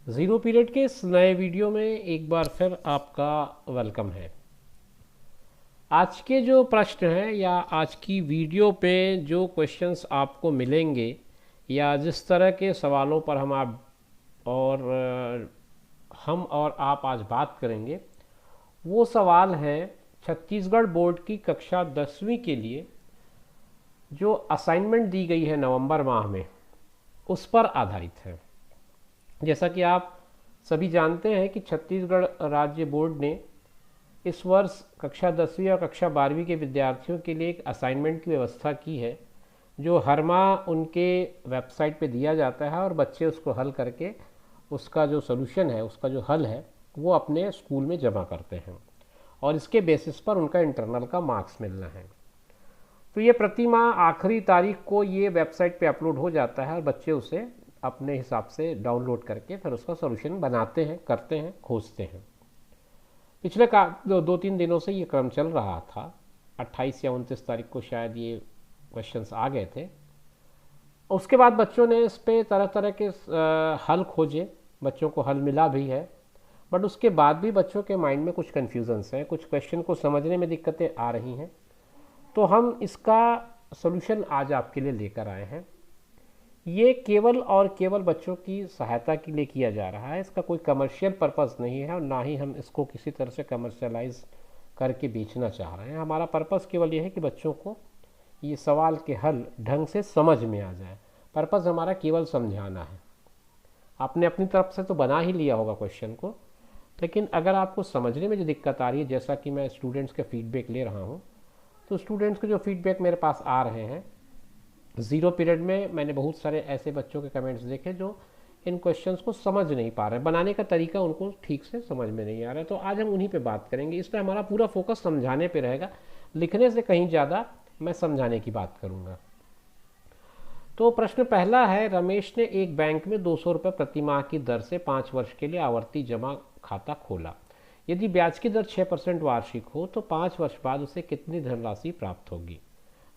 Zero period के इस नए वीडियो में एक बार फिर आपका वेलकम है। आज के जो प्रश्न हैं या आज की वीडियो पे जो क्वेश्चंस आपको मिलेंगे या जिस तरह के सवालों पर हम और आप आज बात करेंगे, वो सवाल हैं छत्तीसगढ़ बोर्ड की कक्षा 10वीं के लिए जो असाइनमेंट दी गई है नवंबर माह में, उस पर आधारित है। जैसा कि आप सभी जानते हैं कि छत्तीसगढ़ राज्य बोर्ड ने इस वर्ष कक्षा 10वीं और कक्षा 12वीं के विद्यार्थियों के लिए एक असाइनमेंट की व्यवस्था की है, जो हर माह उनके वेबसाइट पे दिया जाता है और बच्चे उसको हल करके उसका जो सॉल्यूशन है, उसका जो हल है, वो अपने स्कूल में जमा करते हैं और इसके बेसिस पर उनका इंटरनल का मार्क्स मिलना है। तो ये प्रति माह आखिरी तारीख को ये वेबसाइट पे अपलोड हो जाता है और बच्चे उसे अपने हिसाब से डाउनलोड करके फिर उसका सॉल्यूशन बनाते हैं, करते हैं, खोजते हैं। पिछले दो तीन दिनों से ये क्रम चल रहा था। 28 या 29 तारीख को शायद ये क्वेश्चंस आ गए थे। उसके बाद बच्चों ने इस पे तरह तरह के हल खोजे, बच्चों को हल मिला भी है, बट उसके बाद भी बच्चों के माइंड में कुछ कन्फ्यूजन्स हैं, कुछ क्वेश्चन को समझने में दिक्कतें आ रही हैं। तो हम इसका सॉल्यूशन आज आपके लिए लेकर आए हैं। ये केवल और केवल बच्चों की सहायता के लिए किया जा रहा है, इसका कोई कमर्शियल पर्पस नहीं है और ना ही हम इसको किसी तरह से कमर्शियलाइज करके बेचना चाह रहे हैं। हमारा पर्पस केवल ये है कि बच्चों को ये सवाल के हल ढंग से समझ में आ जाए। पर्पस हमारा केवल समझाना है। आपने अपनी तरफ से तो बना ही लिया होगा क्वेश्चन को, लेकिन अगर आपको समझने में जो दिक्कत आ रही है, जैसा कि मैं स्टूडेंट्स के फीडबैक ले रहा हूँ, तो स्टूडेंट्स के जो फीडबैक मेरे पास आ रहे हैं, ज़ीरो पीरियड में मैंने बहुत सारे ऐसे बच्चों के कमेंट्स देखे जो इन क्वेश्चंस को समझ नहीं पा रहे, बनाने का तरीका उनको ठीक से समझ में नहीं आ रहा है। तो आज हम उन्हीं पे बात करेंगे। इसमें हमारा पूरा फोकस समझाने पे रहेगा, लिखने से कहीं ज़्यादा मैं समझाने की बात करूँगा। तो प्रश्न पहला है, रमेश ने एक बैंक में 200 रुपये प्रति माह की दर से 5 वर्ष के लिए आवर्ती जमा खाता खोला। यदि ब्याज की दर 6% वार्षिक हो तो 5 वर्ष बाद उसे कितनी धनराशि प्राप्त होगी?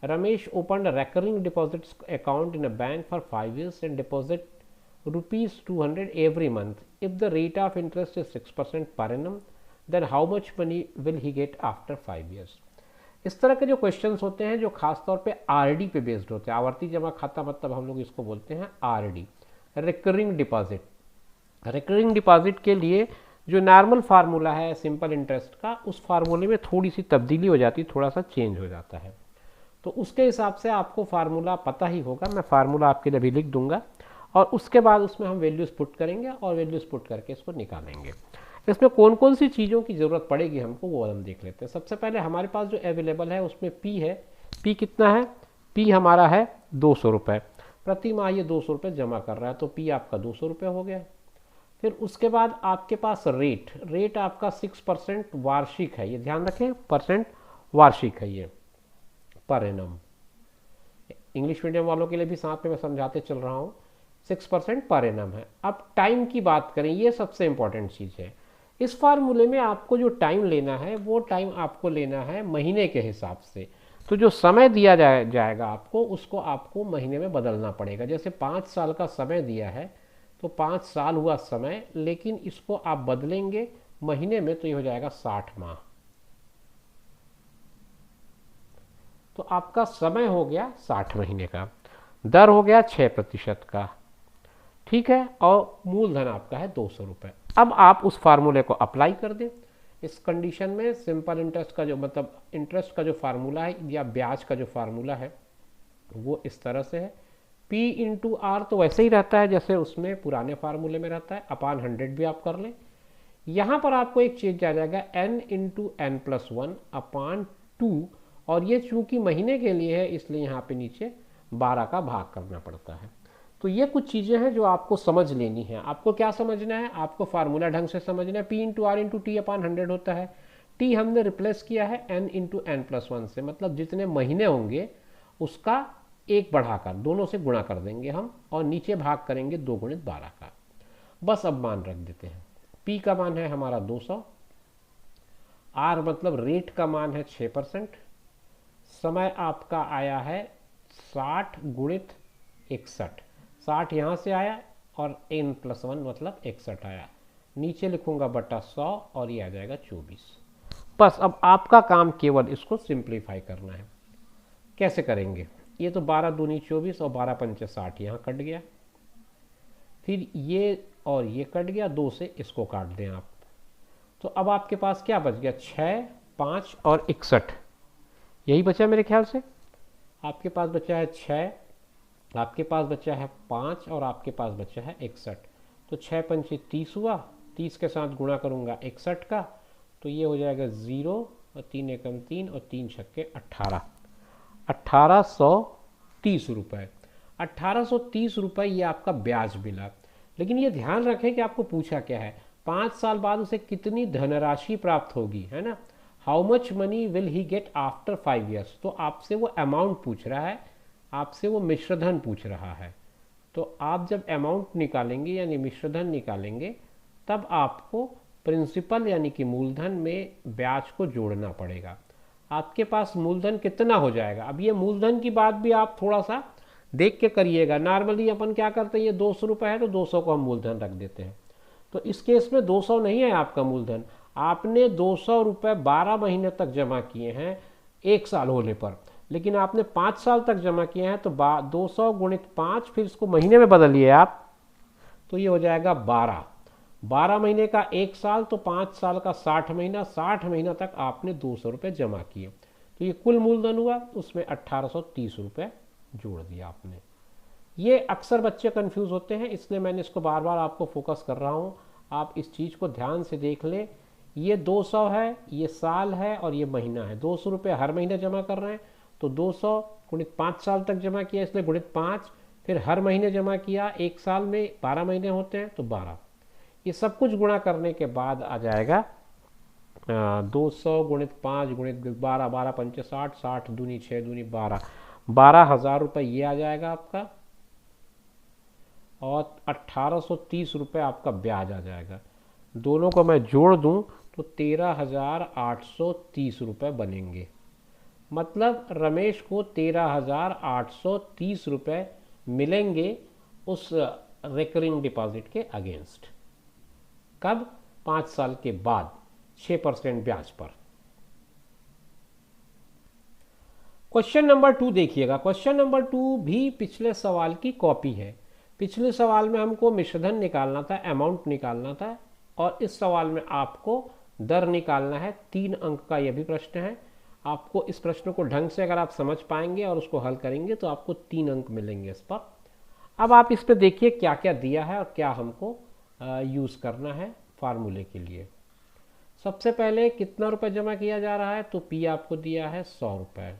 Ramesh opened a recurring deposits account in a bank for 5 years and deposit rupees 200 every month. If the rate of interest is 6% per annum, then how much money will he get after 5 years? इस तरह के जो questions होते हैं, जो खास तौर पे आरडी पे बेस्ड होते हैं, आवर्ती जमा खाता मतलब हम लोग इसको बोलते हैं RD, recurring deposit. Recurring deposit के लिए जो नॉर्मल फार्मूला है सिंपल इंटरेस्ट का, उस फार्मूले में थोड़ी सी तब्दीली हो जाती है, थोड़ा सा चेंज हो जाता है। तो उसके हिसाब से आपको फार्मूला पता ही होगा। मैं फार्मूला आपके लिए भी लिख दूंगा और उसके बाद उसमें हम वैल्यूज पुट करेंगे और वैल्यूज पुट करके इसको निकालेंगे। इसमें कौन कौन सी चीज़ों की ज़रूरत पड़ेगी हमको, वो हम देख लेते हैं। सबसे पहले हमारे पास जो अवेलेबल है उसमें पी है। पी कितना है? पी हमारा है 200 रुपये। प्रति माह ये 200 रुपये जमा कर रहा है, तो पी आपका 200 रुपये हो गया। फिर उसके बाद आपके पास रेट आपका 6% वार्षिक है। ये ध्यान रखें, परसेंट वार्षिक है ये, पर एनम। इंग्लिश मीडियम वालों के लिए भी साथ में मैं समझाते चल रहा हूँ, 6% पर एनम है। अब टाइम की बात करें, ये सबसे इंपॉर्टेंट चीज़ है। इस फार्मूले में आपको जो टाइम लेना है, वो टाइम आपको लेना है महीने के हिसाब से। तो जो समय दिया जाएगा आपको, उसको आपको महीने में बदलना पड़ेगा। जैसे 5 साल का समय दिया है, तो 5 साल हुआ समय, लेकिन इसको आप बदलेंगे महीने में, तो ये हो जाएगा 60 माह। तो आपका समय हो गया 60 महीने का, दर हो गया 6% का, ठीक है, और मूलधन आपका है 200 रुपये। अब आप उस फार्मूले को अप्लाई कर दें। इस कंडीशन में सिंपल इंटरेस्ट का जो मतलब इंटरेस्ट का जो फार्मूला है या ब्याज का जो फार्मूला है, वो इस तरह से है। P इंटू आर तो वैसे ही रहता है जैसे उसमें पुराने फार्मूले में रहता है, अपान 100 भी आप कर लें। यहाँ पर आपको एक चेंज आ जाएगा, n इंटू एन प्लस 1 अपान 2, और ये चूंकि महीने के लिए है इसलिए यहाँ पे नीचे 12 का भाग करना पड़ता है। तो ये कुछ चीज़ें हैं जो आपको समझ लेनी है। आपको क्या समझना है? आपको फार्मूला ढंग से समझना है। P into R into T upon 100 होता है। टी हमने रिप्लेस किया है एन इंटू एन प्लस 1 से, मतलब जितने महीने होंगे उसका एक बढ़ाकर दोनों से गुणा कर देंगे हम, और नीचे भाग करेंगे 2 गुणित 12 का। बस अब मान रख देते हैं। पी का मान है हमारा 200, आर मतलब रेट का मान है 6%, समय आपका आया है 60 गुणित 61। 60 यहाँ से आया और n+1 मतलब 61 आया। नीचे लिखूंगा बटा 100 और ये आ जाएगा 24। बस अब आपका काम केवल इसको सिंप्लीफाई करना है। कैसे करेंगे? ये तो 12 दूनी 24 और 12 पंचे 60 यहाँ कट गया, फिर ये और ये कट गया, 2 से इसको काट दें आप। तो अब आपके पास क्या बच गया? 6, 5 और 61, यही बचा मेरे ख्याल से। आपके पास बचा है 6, आपके पास बचा है 5 और आपके पास बचा है 61। तो 6 पंचे 30 हुआ, 30 के साथ गुणा करूंगा 61 का, तो ये हो जाएगा 0 और 3 एकम 3 और 3 छक्के 18, 1830 रुपये। 1830 रुपये ये आपका ब्याज मिला। लेकिन ये ध्यान रखें कि आपको पूछा क्या है, 5 साल बाद उसे कितनी धनराशि प्राप्त होगी, है ना। How much money will he get after 5 years. तो आपसे वो अमाउंट पूछ रहा है, आपसे वो मिश्रधन पूछ रहा है। तो आप जब अमाउंट निकालेंगे यानी मिश्रधन निकालेंगे, तब आपको प्रिंसिपल यानी कि मूलधन में ब्याज को जोड़ना पड़ेगा। आपके पास मूलधन कितना हो जाएगा? अब ये मूलधन की बात भी आप थोड़ा सा देख के करिएगा। नॉर्मली अपन क्या करते हैं, ये 200 रुपये है तो 200 को हम मूलधन रख देते हैं। तो इस केस में 200 नहीं है आपका मूलधन, आपने 200 रुपये 12 महीने तक जमा किए हैं 1 साल होने पर, लेकिन आपने 5 साल तक जमा किए हैं। तो 200 गुणित 5, फिर इसको महीने में बदलिए आप, तो ये हो जाएगा 12। 12 महीने का 1 साल, तो 5 साल का 60 महीना, 60 महीना तक आपने 200 रुपये जमा किए। तो ये कुल मूलधन हुआ, उसमें 1830 रुपये जोड़ दिया आपने। ये अक्सर बच्चे कंफ्यूज होते हैं, इसलिए मैंने इसको बार बार आपको फोकस कर रहा हूँ। आप इस चीज़ को ध्यान से देख लें। ये 200 है, ये साल है और ये महीना है। 200 रुपये हर महीने जमा कर रहे हैं, तो 200 गुणित 5 साल तक जमा किया, इसलिए गुणित 5, फिर हर महीने जमा किया, 1 साल में 12 महीने होते हैं तो 12। ये सब कुछ गुणा करने के बाद आ जाएगा 200 गुणित 5 गुणित 12, 12 पंचे 60, 60 दूनी 6 दूनी 12, 12,000 रुपये ये आ जाएगा आपका, और 1830 रुपये आपका ब्याज आ जाएगा। दोनों को मैं जोड़ दूं तो 13,830 रुपये बनेंगे। मतलब रमेश को 13,830 रुपये मिलेंगे उस रिकरिंग डिपॉजिट के अगेंस्ट। कब? 5 साल के बाद 6% ब्याज पर। क्वेश्चन नंबर 2 देखिएगा। क्वेश्चन नंबर 2 भी पिछले सवाल की कॉपी है। पिछले सवाल में हमको मिश्रधन निकालना था, अमाउंट निकालना था, और इस सवाल में आपको दर निकालना है। 3 अंक का यह भी प्रश्न है। आपको इस प्रश्न को ढंग से अगर आप समझ पाएंगे और उसको हल करेंगे तो आपको 3 अंक मिलेंगे इस पर। अब आप इस पर देखिए क्या क्या दिया है और क्या हमको यूज़ करना है फार्मूले के लिए। सबसे पहले कितना रुपए जमा किया जा रहा है, तो पी आपको दिया है 100 रुपये।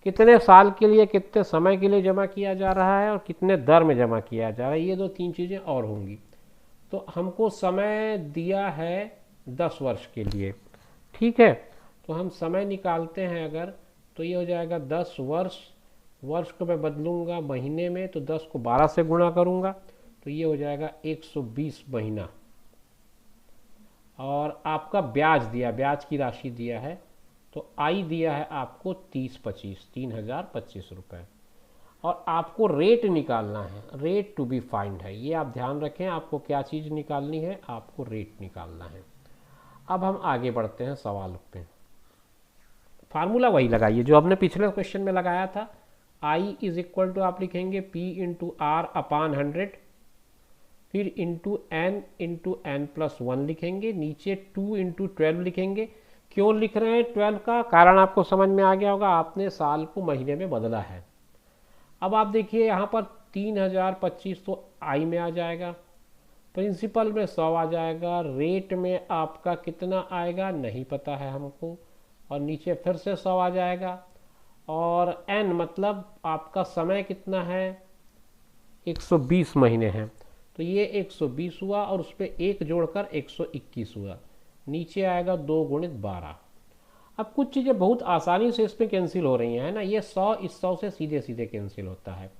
कितने साल के लिए, कितने समय के लिए जमा किया जा रहा है और कितने दर में जमा किया जा रहा है, ये 2-3 चीज़ें और होंगी। तो हमको समय दिया है 10 वर्ष के लिए, ठीक है। तो हम समय निकालते हैं अगर, तो ये हो जाएगा 10 वर्ष। वर्ष को मैं बदलूंगा महीने में, तो 10 को 12 से गुणा करूंगा, तो ये हो जाएगा 120 महीना। और आपका ब्याज दिया, ब्याज की राशि दिया है, तो आई दिया है आपको 30-25, 3,025 रुपये। और आपको रेट निकालना है, रेट टू बी फाइंड है। ये आप ध्यान रखें, आपको क्या चीज़ निकालनी है, आपको रेट निकालना है। अब हम आगे बढ़ते हैं सवाल पे। फार्मूला वही लगाइए जो हमने पिछले क्वेश्चन में लगाया था। आई इज इक्वल टू आप लिखेंगे P इंटू आर अपान 100, फिर इंटू n प्लस 1 लिखेंगे, नीचे 2 इंटू 12 लिखेंगे। क्यों लिख रहे हैं 12 का कारण आपको समझ में आ गया होगा, आपने साल को महीने में बदला है। अब आप देखिए यहाँ पर 3,025 तो आई में आ जाएगा, प्रिंसिपल में 100 आ जाएगा, रेट में आपका कितना आएगा नहीं पता है हमको, और नीचे फिर से 100 आ जाएगा, और n मतलब आपका समय कितना है, 120 महीने हैं, तो ये 120 हुआ और उस पर 1 जोड़कर 121 हुआ। नीचे आएगा 2 गुणित 12। अब कुछ चीज़ें बहुत आसानी से इसमें कैंसिल हो रही हैं ना, ये 100 इस 100 से सीधे सीधे कैंसिल होता है,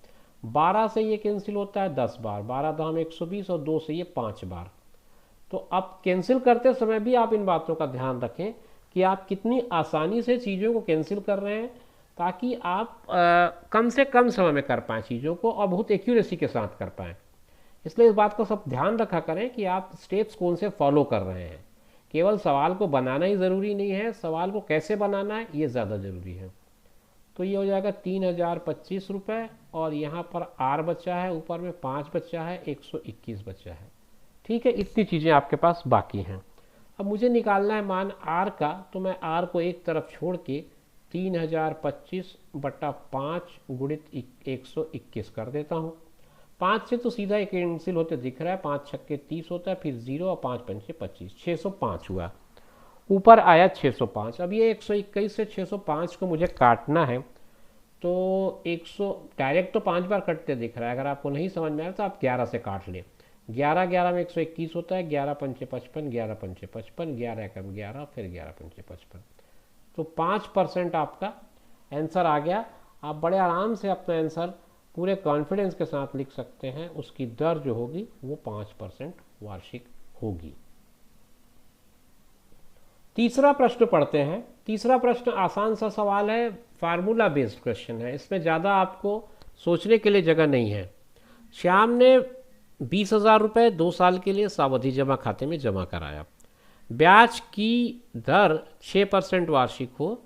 12 से ये कैंसिल होता है 10 बार, 12 दाम 120 और 2 से ये 5 बार। तो अब कैंसिल करते समय भी आप इन बातों का ध्यान रखें कि आप कितनी आसानी से चीज़ों को कैंसिल कर रहे हैं, ताकि आप कम से कम समय में कर पाएँ चीज़ों को और बहुत एक्यूरेसी के साथ कर पाएँ। इसलिए इस बात को सब ध्यान रखा करें कि आप स्टेप्स कौन से फॉलो कर रहे हैं। केवल सवाल को बनाना ही ज़रूरी नहीं है, सवाल को कैसे बनाना है ये ज़्यादा ज़रूरी है। तो ये हो जाएगा 3025 रुपये, और यहाँ पर आर बचा है, ऊपर में 5 बचा है, 121 बचा है। ठीक है, इतनी चीज़ें आपके पास बाकी हैं। अब मुझे निकालना है मान आर का, तो मैं आर को एक तरफ छोड़ के 3025/5 गुणित 121 कर देता हूँ। 5 से तो सीधा एक कैंसिल होते दिख रहा है, 5 छक्के 30 होता है, फिर 0 और 5 पंचे 25, 605 हुआ, ऊपर आया 605। अब ये 121 से 605 को मुझे काटना है, तो 100 डायरेक्ट तो 5 बार कटते दिख रहा है। अगर आपको नहीं समझ में आया तो आप 11 से काट लें। 11 11 में 121 होता है, 11 पंचे 55, 11 पंचे 55, 11 एकम 11, फिर 11 पंचे 55। तो 5% आपका आंसर आ गया। आप बड़े आराम से अपना आंसर पूरे कॉन्फिडेंस के साथ लिख सकते हैं। उसकी दर जो होगी वो 5% वार्षिक होगी। तीसरा प्रश्न पढ़ते हैं। तीसरा प्रश्न आसान सा सवाल है, फार्मूला बेस्ड क्वेश्चन है, इसमें ज़्यादा आपको सोचने के लिए जगह नहीं है। श्याम ने 20,000 रुपये 2 साल के लिए सावधि जमा खाते में जमा कराया। ब्याज की दर 6% वार्षिक हो,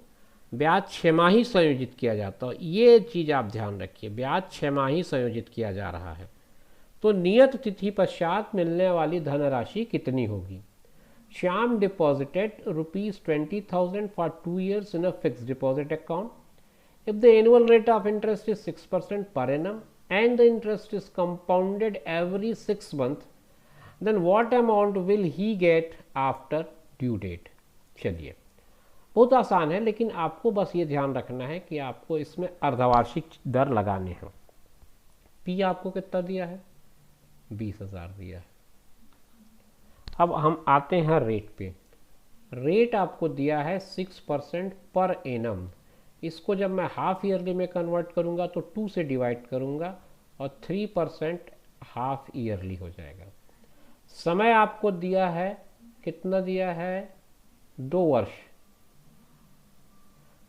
ब्याज छमाही संयोजित किया जाता हो। ये चीज़ आप ध्यान रखिए, ब्याज छमाही संयोजित किया जा रहा है, तो नियत तिथि पश्चात मिलने वाली धनराशि कितनी होगी। Shyam deposited ₹20,000 for 2 years in a fixed deposit account. If the annual rate of interest is 6% per annum and the interest is compounded every 6 months, then what amount will he get after due date? चलिए, बहुत आसान है, लेकिन आपको बस ये ध्यान रखना है कि आपको इसमें अर्धवार्षिक दर लगाने हैं। पी आपको कितना दिया है, 20,000 दिया है। अब हम आते हैं रेट पे। रेट आपको दिया है 6% पर एनम। इसको जब मैं हाफ ईयरली में कन्वर्ट करूंगा तो 2 से डिवाइड करूंगा और 3% हाफ ईयरली हो जाएगा। समय आपको दिया है, कितना दिया है, 2 वर्ष।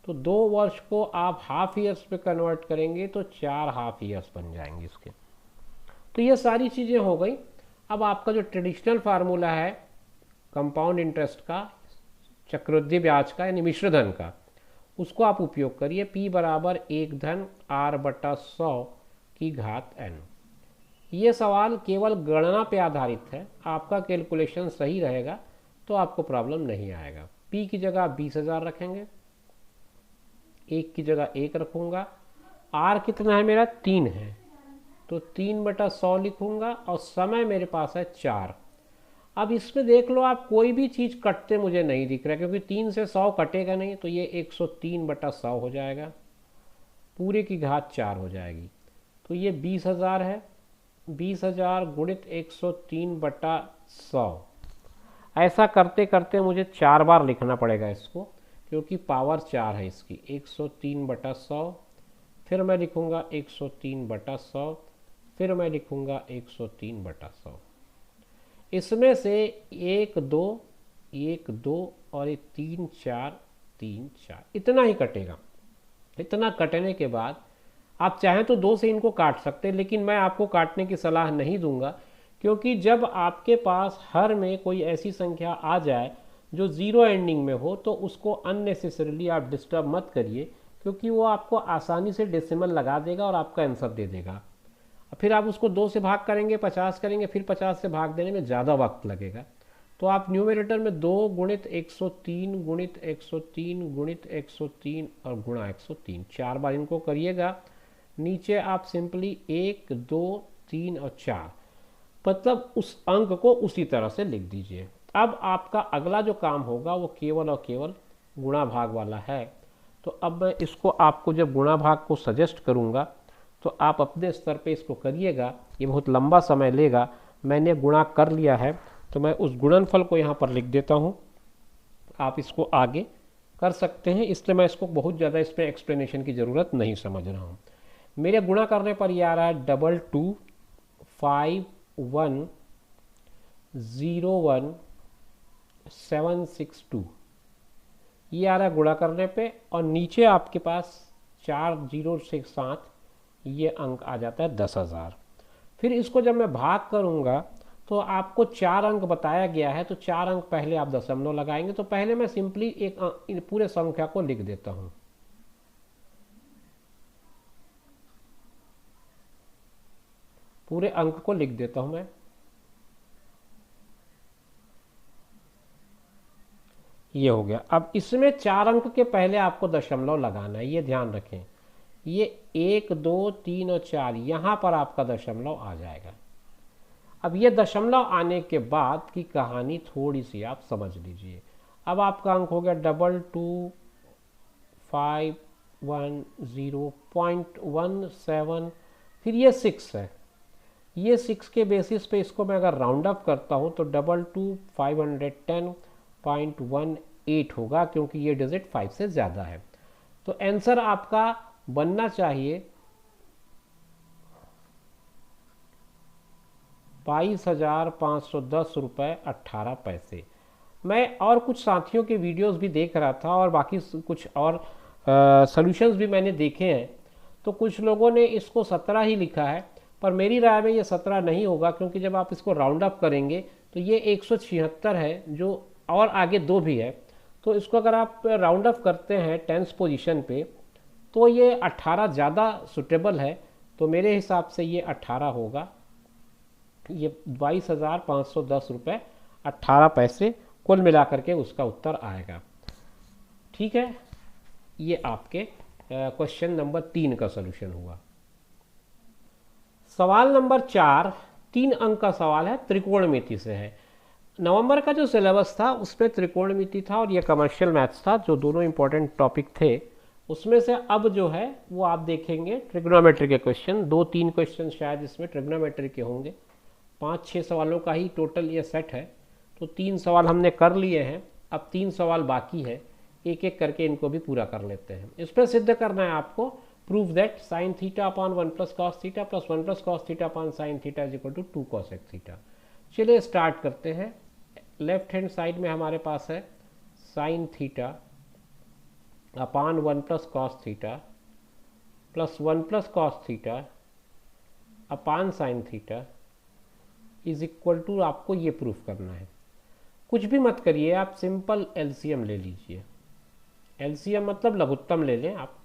तो 2 वर्ष को आप हाफ ईयर्स पे कन्वर्ट करेंगे तो 4 हाफ ईयर्स बन जाएंगे इसके। तो ये सारी चीज़ें हो गई। अब आपका जो ट्रेडिशनल फार्मूला है कंपाउंड इंटरेस्ट का, चक्रवृद्धि ब्याज का यानी मिश्र धन का, उसको आप उपयोग करिए। P बराबर 1 धन R/100 की घात n। ये सवाल केवल गणना पे आधारित है, आपका कैलकुलेशन सही रहेगा तो आपको प्रॉब्लम नहीं आएगा। P की जगह 20,000 रखेंगे, 1 की जगह 1 रखूँगा। R कितना है मेरा, 3 है, तो 3/100 लिखूँगा और समय मेरे पास है 4। अब इसमें देख लो आप, कोई भी चीज़ कटते मुझे नहीं दिख रहा, क्योंकि 3 से 100 कटेगा नहीं, तो ये 103/100 हो जाएगा, पूरे की घात 4 हो जाएगी। तो ये 20,000 है, 20,000 गुणित 103/100। ऐसा करते करते मुझे 4 बार लिखना पड़ेगा इसको, क्योंकि पावर 4 है इसकी। 103/100, फिर मैं लिखूँगा 103/100, फिर मैं लिखूँगा 103/100। इसमें से 1 2 1 2 और ये 3 4 3 4 इतना ही कटेगा। इतना कटने के बाद आप चाहें तो 2 से इनको काट सकते हैं, लेकिन मैं आपको काटने की सलाह नहीं दूंगा, क्योंकि जब आपके पास हर में कोई ऐसी संख्या आ जाए जो 0 एंडिंग में हो तो उसको अननेसेसरीली आप डिस्टर्ब मत करिए, क्योंकि वो आपको आसानी से डेसिमल लगा देगा और आपका आंसर दे देगा। फिर आप उसको 2 से भाग करेंगे, 50 करेंगे, फिर 50 से भाग देने में ज़्यादा वक्त लगेगा। तो आप न्यूमरेटर में 2 गुणित 103 गुणित 103 गुणित 103 और गुणा 103 4 बार इनको करिएगा। नीचे आप सिंपली 1 2 3 और 4 मतलब उस अंक को उसी तरह से लिख दीजिए। अब आपका अगला जो काम होगा वो केवल और केवल गुणा भाग वाला है। तो अब मैं इसको आपको जब गुणा भाग को सजेस्ट करूँगा तो आप अपने स्तर पे इसको करिएगा, ये बहुत लंबा समय लेगा। मैंने गुणा कर लिया है तो मैं उस गुणनफल को यहाँ पर लिख देता हूँ, आप इसको आगे कर सकते हैं, इसलिए मैं इसको बहुत ज़्यादा इसमें एक्सप्लेनेशन की ज़रूरत नहीं समझ रहा हूँ। मेरे गुणा करने पर ये आ रहा है 225101,762, ये आ रहा है गुणा करने पे, और नीचे आपके पास 4 0 से 7 ये अंक आ जाता है 10,000। फिर इसको जब मैं भाग करूँगा तो आपको 4 अंक बताया गया है, तो 4 अंक पहले आप दशमलव लगाएंगे। तो पहले मैं सिंपली एक पूरे संख्या को लिख देता हूँ। पूरे अंक को लिख देता हूँ मैं। ये हो गया। अब इसमें 4 अंक के पहले आपको दशमलव लगाना है, ये ध्यान रखें। ये 1 2 3 और 4 यहाँ पर आपका दशमलव आ जाएगा। अब ये दशमलव आने के बाद की कहानी थोड़ी सी आप समझ लीजिए। अब आपका अंक हो गया 22,510.17, फिर ये 6 है। ये 6 के बेसिस पे इसको मैं अगर राउंड अप करता हूँ तो 22,510.18 होगा, क्योंकि ये डिजिट 5 से ज़्यादा है। तो आंसर आपका बनना चाहिए 22,510 रुपये 18 पैसे। मैं और कुछ साथियों के वीडियोस भी देख रहा था और बाकी कुछ और सॉल्यूशंस भी मैंने देखे हैं, तो कुछ लोगों ने इसको 17 ही लिखा है, पर मेरी राय में ये 17 नहीं होगा, क्योंकि जब आप इसको राउंड अप करेंगे तो ये 176 है, जो और आगे 2 भी है। तो इसको अगर आप राउंड अप करते हैं 10th पोजीशन पे तो ये 18 ज़्यादा सुटेबल है। तो मेरे हिसाब से ये 18 होगा। ये 22,510 रुपये 18 पैसे कुल मिलाकर के उसका उत्तर आएगा। ठीक है, ये आपके क्वेश्चन नंबर 3 का सलूशन हुआ। सवाल नंबर 4 3 अंक का सवाल है, त्रिकोणमिति से है। नवंबर का जो सिलेबस था उसमें त्रिकोणमिति था और ये कमर्शियल मैथ्स था, जो दोनों इंपॉर्टेंट टॉपिक थे। उसमें से अब जो है वो आप देखेंगे ट्रिग्नोमेट्री के क्वेश्चन, 2-3 क्वेश्चन शायद इसमें ट्रिग्नोमेट्री के होंगे। 5-6 सवालों का ही टोटल ये सेट है। तो 3 सवाल हमने कर लिए हैं, अब 3 सवाल बाकी है, एक एक करके इनको भी पूरा कर लेते हैं। इस पर सिद्ध करना है आपको, prove that sine theta upon 1 plus cos theta plus 1 plus cos theta upon sine theta is equal to 2 cos x theta. चलिए स्टार्ट करते हैं। लेफ्ट हैंड साइड में हमारे पास है sine theta upon 1 plus cos theta plus 1 plus cos theta upon sine theta is equal to, आपको ये proof करना है। कुछ भी मत करिए, आप सिंपल एलसीएम ले लीजिए। एलसीएम मतलब लघुत्तम ले लें आप।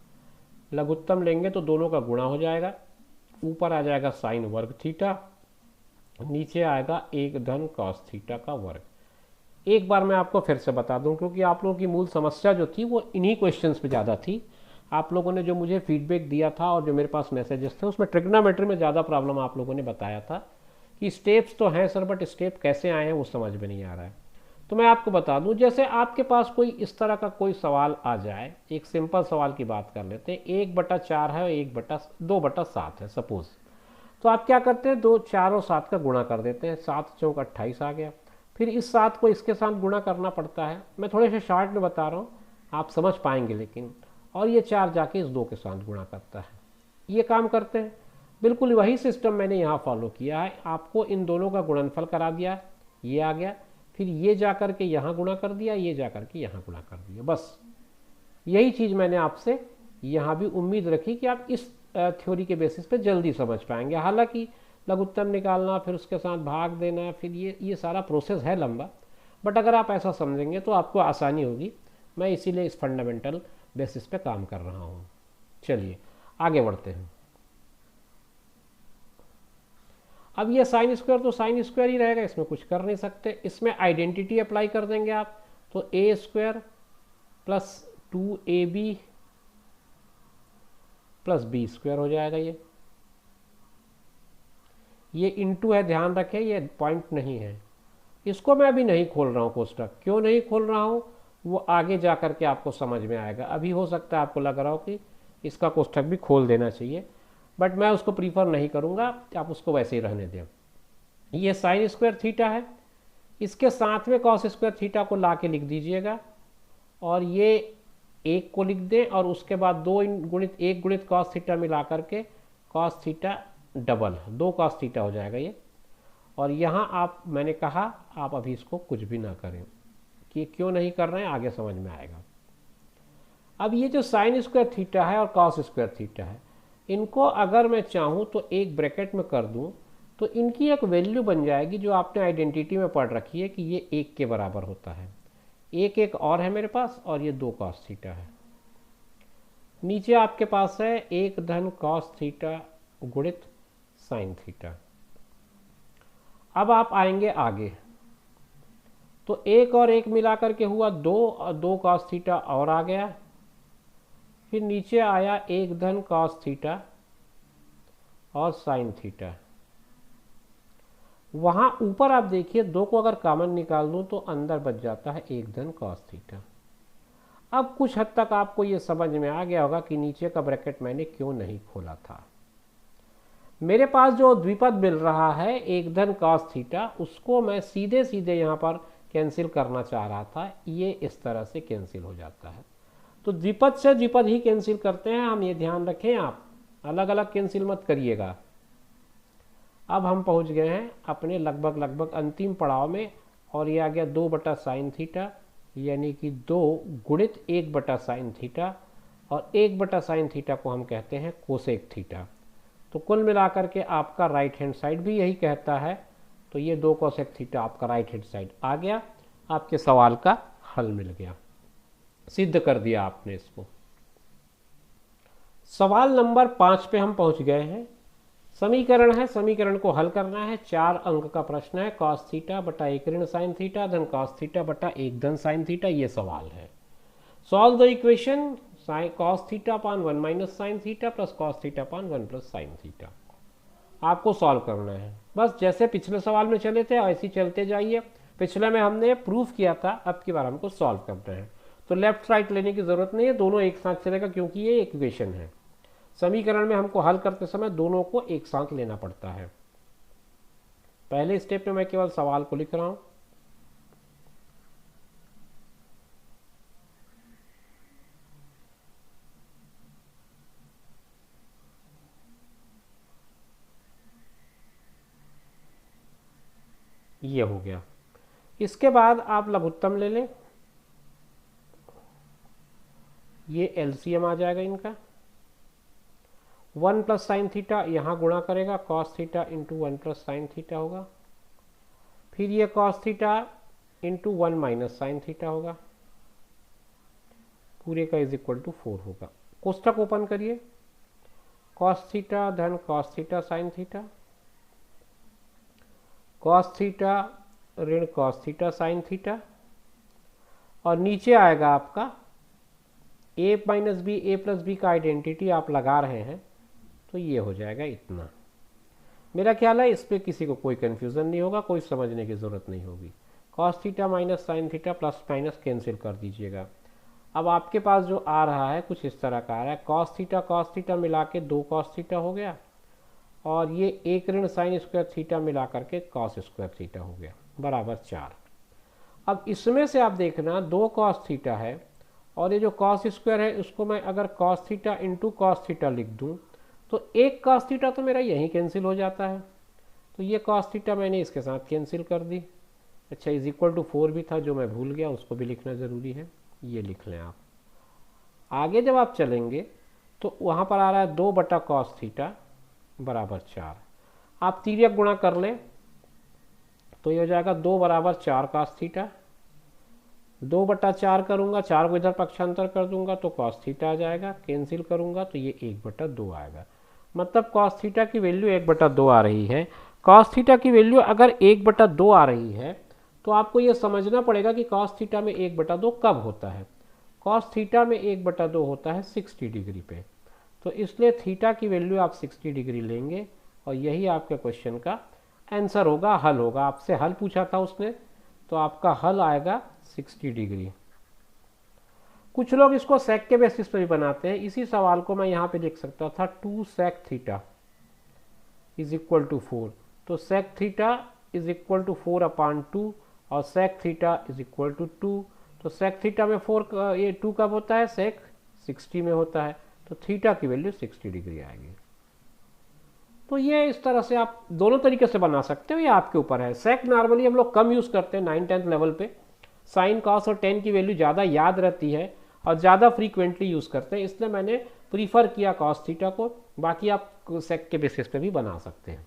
लघुत्तम लेंगे तो दोनों का गुणा हो जाएगा। ऊपर आ जाएगा साइन वर्ग थीटा, नीचे आएगा 1 धन कॉस थीटा का वर्ग। एक बार मैं आपको फिर से बता दूं, क्योंकि आप लोगों की मूल समस्या जो थी वो इन्हीं क्वेश्चंस पे ज़्यादा थी। आप लोगों ने जो मुझे फीडबैक दिया था और जो मेरे पास मैसेजेस थे उसमें ट्रिग्नोमेट्री में ज़्यादा प्रॉब्लम आप लोगों ने बताया था कि स्टेप्स तो हैं सर, बट स्टेप कैसे आए हैं वो समझ में नहीं आ रहा है। तो मैं आपको बता दूं, जैसे आपके पास कोई इस तरह का कोई सवाल आ जाए, एक सिंपल सवाल की बात कर लेते हैं, 1/4 है और 2/7 है सपोज। तो आप क्या करते हैं, 2 4 और 7 का गुणा कर देते हैं, 7 चौक 28 आ गया। फिर इस 7 को इसके साथ गुणा करना पड़ता है। मैं थोड़े से शॉर्ट में बता रहा हूँ, आप समझ पाएंगे लेकिन। और ये 4 जाके इस 2 के साथ गुणा करता है। ये काम करते हैं, बिल्कुल वही सिस्टम मैंने यहाँ फॉलो किया है। आपको इन दोनों का गुणनफल करा दिया, ये आ गया, फिर ये जाकर के यहाँ गुणा कर दिया, ये जाकर के यहाँ गुणा कर दिया। बस यही चीज़ मैंने आपसे यहाँ भी उम्मीद रखी कि आप इस थ्योरी के बेसिस पे जल्दी समझ पाएंगे। हालांकि लघुत्तम निकालना, फिर उसके साथ भाग देना, फिर ये सारा प्रोसेस है लंबा, बट अगर आप ऐसा समझेंगे तो आपको आसानी होगी। मैं इसीलिए इस फंडामेंटल बेसिस पे काम कर रहा हूँ। चलिए आगे बढ़ते हैं। अब ये साइन स्क्वायर तो साइन स्क्वायर ही रहेगा, इसमें कुछ कर नहीं सकते। इसमें आइडेंटिटी अप्लाई कर देंगे आप, तो A square plus 2ab plus B square हो जाएगा। ये इनटू है, ध्यान रखें ये पॉइंट नहीं है। इसको मैं अभी नहीं खोल रहा हूँ कोष्टक। क्यों नहीं खोल रहा हूँ वो आगे जा कर के आपको समझ में आएगा। अभी हो सकता है आपको लग रहा हो कि इसका कोष्टक भी खोल देना चाहिए, बट मैं उसको प्रीफर नहीं करूँगा, आप उसको वैसे ही रहने दें। ये साइन स्क्वायर थीटा है, इसके साथ में कॉस स्क्वायर थीटा को ला के लिख दीजिएगा, और ये 1 को लिख दें, और उसके बाद 2 गुणित 1 गुणित कॉस थीटा मिला करके cos theta double 2 cos theta हो जाएगा ये। और यहाँ आप, मैंने कहा आप अभी इसको कुछ भी ना करें, कि क्यों नहीं कर रहे हैं आगे समझ में आएगा। अब ये जो साइन स्क्वायर थीटा है और कॉस स्क्वायर थीटा है, इनको अगर मैं चाहूँ तो एक ब्रैकेट में कर दूँ, तो इनकी एक वैल्यू बन जाएगी जो आपने आइडेंटिटी में पढ़ रखी है कि ये 1 के बराबर होता है। एक और है मेरे पास और ये 2 cos थीटा है। नीचे आपके पास है 1 धन cos थीटा गुणित sin थीटा। अब आप आएंगे आगे, तो 1 और 1 मिलाकर के हुआ 2 और 2 cos थीटा और आ गया। फिर नीचे आया 1 धन cos थीटा और sin थीटा। वहां ऊपर आप देखिए 2 को अगर कॉमन निकाल दूं तो अंदर बच जाता है 1 धन cos थीटा। अब कुछ हद तक आपको ये समझ में आ गया होगा कि नीचे का ब्रैकेट मैंने क्यों नहीं खोला था। मेरे पास जो द्विपद मिल रहा है 1 धन cos थीटा, उसको मैं सीधे सीधे यहाँ पर कैंसिल करना चाह रहा था, ये इस तरह से कैंसिल हो जाता है। तो द्विपद से द्विपद ही कैंसिल करते हैं हम, ये ध्यान रखें, आप अलग अलग कैंसिल मत करिएगा। अब हम पहुंच गए हैं अपने लगभग अंतिम पड़ाव में, और ये आ गया 2 बटा साइन थीटा, यानी कि 2 गुणित 1 बटा साइन थीटा, और 1 बटा साइन थीटा को हम कहते हैं कोसेक थीटा। तो कुल मिलाकर के आपका राइट हैंड साइड भी यही कहता है। तो ये 2 कोसेक थीटा आपका राइट हैंड साइड आ गया, आपके सवाल का हल मिल गया, सिद्ध कर दिया आपने इसको। सवाल नंबर 5 पे हम पहुंच गए हैं। समीकरण है, समीकरण को हल करना है। 4 अंक का प्रश्न है। cos थीटा बटा 1 ऋण साइन थीटा धन cos थीटा बटा 1 धन साइन थीटा, ये सवाल है। Solve the equation cos theta upon 1 minus sine theta plus cos theta upon 1 plus sine theta. आपको सॉल्व करना है, बस जैसे पिछले सवाल में चले थे ऐसे ही चलते जाइए। पिछले में हमने प्रूफ किया था, अब की बार हमको सॉल्व करना है। तो लेफ्ट राइट लेने की जरूरत नहीं है, दोनों एक साथ चलेगा क्योंकि ये इक्वेशन है। समीकरण में हमको हल करते समय दोनों को एक साथ लेना पड़ता है। पहले स्टेप में मैं केवल सवाल को लिख रहा हूं। ये हो गया। इसके बाद आप लघुत्तम ले लें, ये एलसीएम आ जाएगा इनका। 1 प्लस साइन थीटा यहाँ गुणा करेगा, cos theta into 1 plus sine theta होगा। फिर ये cos theta into 1 minus sine theta होगा, पूरे का इज इक्वल टू 4 होगा। कोष्ठक ओपन करिए, cos थीटा धन cos theta sine theta, cos theta ऋण cos थीटा साइन थीटा, और नीचे आएगा आपका a minus b a plus b का आइडेंटिटी आप लगा रहे हैं, तो ये हो जाएगा इतना। मेरा ख्याल है इस पर किसी को कोई कन्फ्यूज़न नहीं होगा, कोई समझने की ज़रूरत नहीं होगी। cos theta minus sine theta plus minus cancel कर दीजिएगा। अब आपके पास जो आ रहा है कुछ इस तरह का आ रहा है, cos थीटा मिला के 2 cos थीटा हो गया, और ये 1 ऋण साइन स्क्वायर थीटा मिला करके cos स्क्वायर थीटा हो गया, बराबर 4। अब इसमें से आप देखना 2 cos थीटा है, और ये जो cos स्क्वायर है उसको मैं अगर cos theta into cos theta लिख दूं तो 1 cos थीटा तो मेरा यहीं कैंसिल हो जाता है। तो ये cos थीटा मैंने इसके साथ कैंसिल कर दी। अच्छा, इज इक्वल टू 4 भी था जो मैं भूल गया, उसको भी लिखना ज़रूरी है, ये लिख लें आप। आगे जब आप चलेंगे तो वहाँ पर आ रहा है 2 बटा cos थीटा बराबर 4। आप तिर्यक गुणा कर लें तो ये हो जाएगा 2 बराबर 4 cos थीटा। 2 बटा 4 करूँगा, 4 को इधर पक्षांतर कर दूंगा तो cos थीटा आ जाएगा, कैंसिल करूँगा तो ये 1 बटा 2 आएगा। मतलब cos थीटा की वैल्यू 1 बटा 2 आ रही है। cos थीटा की वैल्यू अगर 1 बटा 2 आ रही है तो आपको ये समझना पड़ेगा कि cos थीटा में 1 बटा 2 कब होता है। cos थीटा में 1 बटा 2 होता है 60 डिग्री पे। तो इसलिए थीटा की वैल्यू आप 60 डिग्री लेंगे, और यही आपके क्वेश्चन का आंसर होगा, हल होगा। आपसे हल पूछा था उसने, तो आपका हल आएगा 60 डिग्री। कुछ लोग इसको सेक के बेसिस पे भी बनाते हैं। इसी सवाल को मैं यहाँ पे लिख सकता था 2 sec theta is equal to 4। तो sec theta is equal to 4 upon 2, और sec theta is equal to 2। तो सेक थीटा में 4 ये 2 कब होता है, सेक 60 में होता है, तो थीटा की वैल्यू 60 डिग्री आएगी। तो ये इस तरह से आप दोनों तरीके से बना सकते हो, ये आपके ऊपर है। सेक नॉर्मली हम लोग कम यूज़ करते हैं 9th-10th लेवल पे। साइन कॉस और टेन की वैल्यू ज़्यादा याद रहती है और ज़्यादा फ्रीक्वेंटली यूज़ करते हैं, इसलिए मैंने प्रीफर किया कॉस थीटा को। बाकी आप सेक के बेसिस पे भी बना सकते हैं।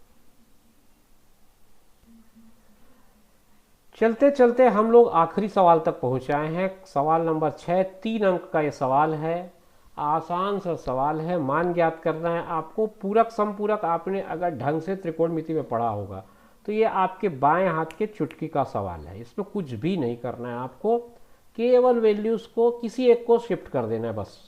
चलते चलते हम लोग आखिरी सवाल तक पहुँच आए हैं। सवाल नंबर 6, 3 अंक का ये सवाल है। आसान सा सवाल है, मान ज्ञात करना है आपको। पूरक समपूरक आपने अगर ढंग से त्रिकोणमिति में पढ़ा होगा तो ये आपके बाएं हाथ के चुटकी का सवाल है। इसमें कुछ भी नहीं करना है आपको, केवल वैल्यूज़ को किसी एक को शिफ्ट कर देना है बस।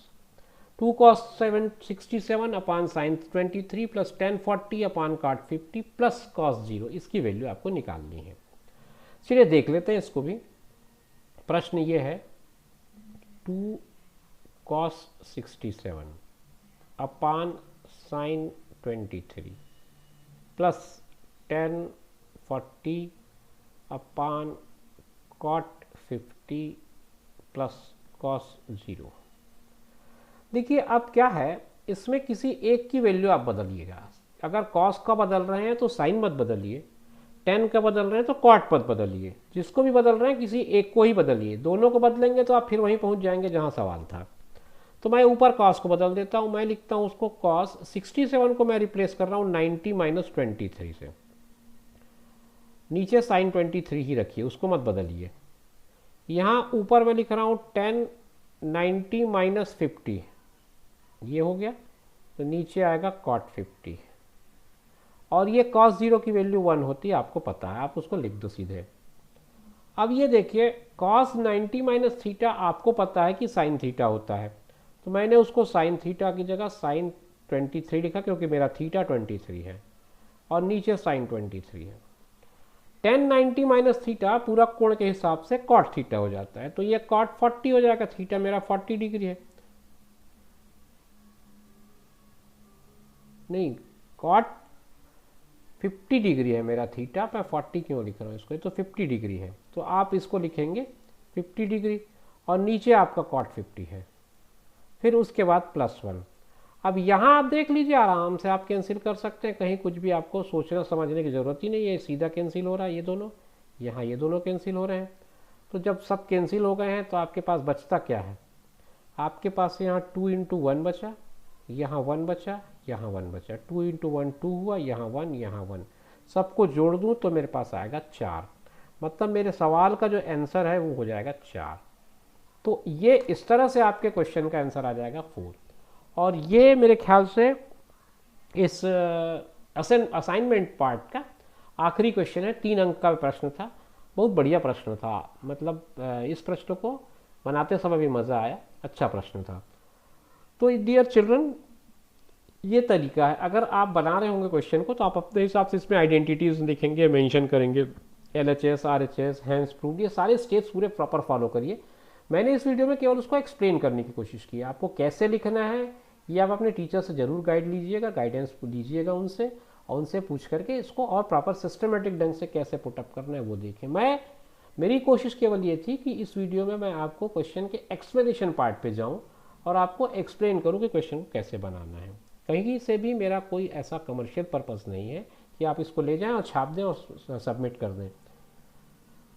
2 cos 767 अपान साइन 23 प्लस 1040 अपान cot 50 प्लस cos 0, इसकी वैल्यू आपको निकालनी है। चलिए देख लेते हैं इसको भी। प्रश्न ये है 2 cos 67 अपान साइन 23 प्लस 1040 अपान cot 50 प्लस cos 0। देखिए अब क्या है, इसमें किसी एक की वैल्यू आप बदलिएगा। अगर कॉस का बदल रहे हैं तो साइन मत बदलिए, 10 का बदल रहे हैं तो कॉट मत बदलिए। जिसको भी बदल रहे हैं किसी एक को ही बदलिए। दोनों को बदलेंगे तो आप फिर वहीं पहुंच जाएंगे जहां सवाल था। तो मैं ऊपर कॉस को बदल देता हूं। मैं लिखता हूं उसको कॉस 67 को मैं रिप्लेस कर रहा हूं 90 माइनस 23 से। नीचे साइन 23 ही रखिए, उसको मत बदलिए। यहाँ ऊपर मैं लिख रहा हूँ 10 90 माइनस 50, ये हो गया। तो नीचे आएगा cot 50 और ये cos 0 की वैल्यू 1 होती है, आपको पता है, आप उसको लिख दो सीधे। अब ये देखिए cos 90 माइनस थीटा आपको पता है कि साइन थीटा होता है, तो मैंने उसको साइन थीटा की जगह साइन 23 लिखा क्योंकि मेरा थीटा 23 है और नीचे साइन 23 है। 10 90 माइनस थीटा पूरा कोण के हिसाब से cot थीटा हो जाता है, तो ये cot 40 हो जाएगा। थीटा मेरा 40 डिग्री है, नहीं cot 50 डिग्री है मेरा थीटा। मैं 40 क्यों लिख रहा हूँ इसको, तो 50 डिग्री है, तो आप इसको लिखेंगे 50 डिग्री और नीचे आपका cot 50 है। फिर उसके बाद +1। अब यहाँ आप देख लीजिए, आराम से आप कैंसिल कर सकते हैं, कहीं कुछ भी आपको सोचना समझने की ज़रूरत ही नहीं है। सीधा कैंसिल हो रहा है, ये दोनों, यहाँ ये दोनों कैंसिल हो रहे हैं। तो जब सब कैंसिल हो गए हैं तो आपके पास बचता क्या है, आपके पास यहाँ 2 × 1 बचा, यहाँ 1 बचा, यहाँ 1 बचा। 2 × 1 2 हुआ, यहाँ 1 यहाँ 1, सबको जोड़ दूँ तो मेरे पास आएगा 4। मतलब मेरे सवाल का जो आंसर है वो हो जाएगा 4। तो ये इस तरह से आपके क्वेश्चन का आंसर आ जाएगा 4। और ये मेरे ख्याल से इस असाइनमेंट पार्ट का आखिरी क्वेश्चन है। 3 अंक का प्रश्न था, बहुत बढ़िया प्रश्न था। मतलब इस प्रश्न को बनाते समय भी मज़ा आया, अच्छा प्रश्न था। तो डियर चिल्ड्रन, ये तरीका है। अगर आप बना रहे होंगे क्वेश्चन को तो आप अपने हिसाब से इसमें आइडेंटिटीज लिखेंगे, मेंशन करेंगे, LHS RHS हैंड्स प्रूव्ड, ये सारे स्टेप्स पूरे प्रॉपर फॉलो करिए। मैंने इस वीडियो में केवल उसको एक्सप्लेन करने की कोशिश की। आपको कैसे लिखना है ये आप अपने टीचर से ज़रूर गाइड लीजिएगा, गाइडेंस लीजिएगा उनसे, और उनसे पूछ करके इसको और प्रॉपर सिस्टमेटिक ढंग से कैसे पुटअप करना है वो देखें। मेरी कोशिश केवल ये थी कि इस वीडियो में मैं आपको क्वेश्चन के एक्सप्लेनेशन पार्ट पे जाऊं और आपको एक्सप्लेन करूं कि क्वेश्चन को कैसे बनाना है। कहीं से भी मेरा कोई ऐसा कमर्शियल पर्पस नहीं है कि आप इसको ले जाएं और छाप दें और सबमिट कर दें।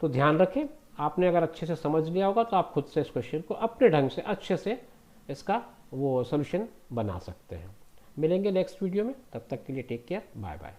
तो ध्यान रखें, आपने अगर अच्छे से समझ लिया होगा तो आप खुद से इस क्वेश्चन को अपने ढंग से अच्छे से इसका वो सोल्यूशन बना सकते हैं। मिलेंगे नेक्स्ट वीडियो में, तब तक के लिए टेक केयर, बाय बाय।